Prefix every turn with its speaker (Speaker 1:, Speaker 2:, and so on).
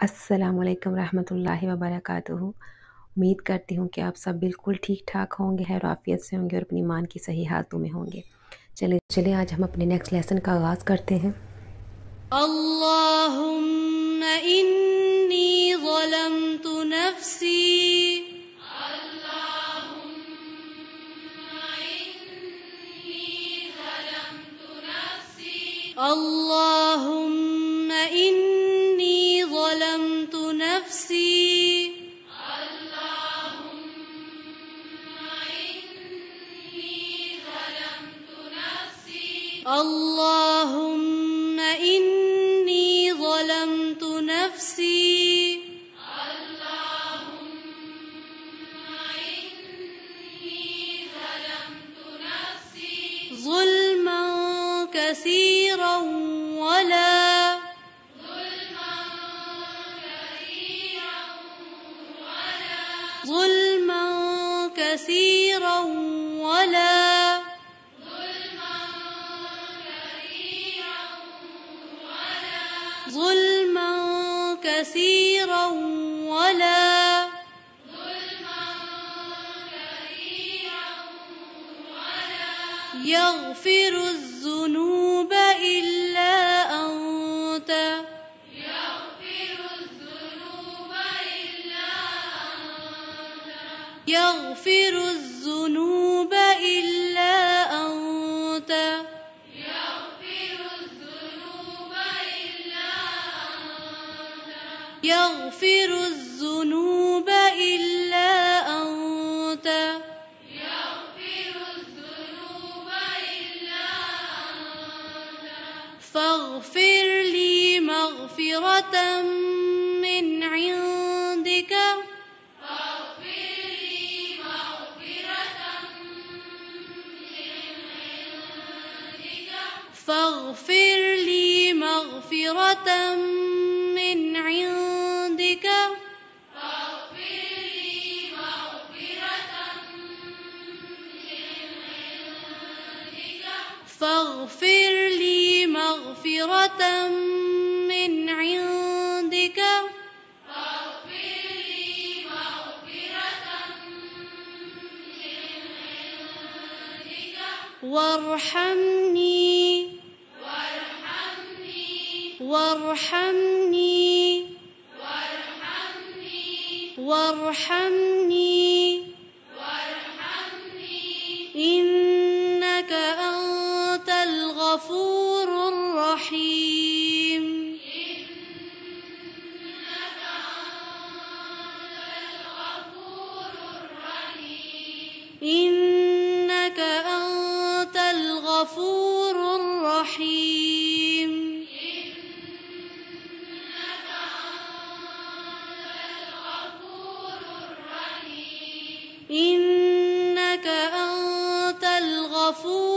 Speaker 1: अस्सलामुअलैकुम रहमतुल्लाहि व बरकातुहू। उम्मीद करती हूँ कि आप सब बिल्कुल ठीक ठाक होंगे, खैर आफियत से होंगे और अपनी ईमान की सही हालतों में होंगे। चले आज हम अपने नेक्स्ट लेसन का आगाज़ करते हैं।
Speaker 2: अल्लाहुम्मा इन्नी ज़लमतु नफ्सी अल्लाहुम्मा इन्नी ज़लमतु नफ्सी अल्लाहुम्मा इन्नी ज़लमतु नफ्सी ज़ुल्मन कसीरन वला ظلما كثيرا ولا ظلما كثيرا ولا يغفر الذنوب إلا أنت يغفر الذنوب إلا أنت يغفر الذنوب إلا أنت فاغفر لي مغفرة من عندك فاغفر لي مغفرة من عندك فاغفر لي مغفرة من عندك وارحمني وارحمني وارحمني إنك أنت الغفور الرحيم إنك أنت الغفور الرحيم إنك أنت الغفور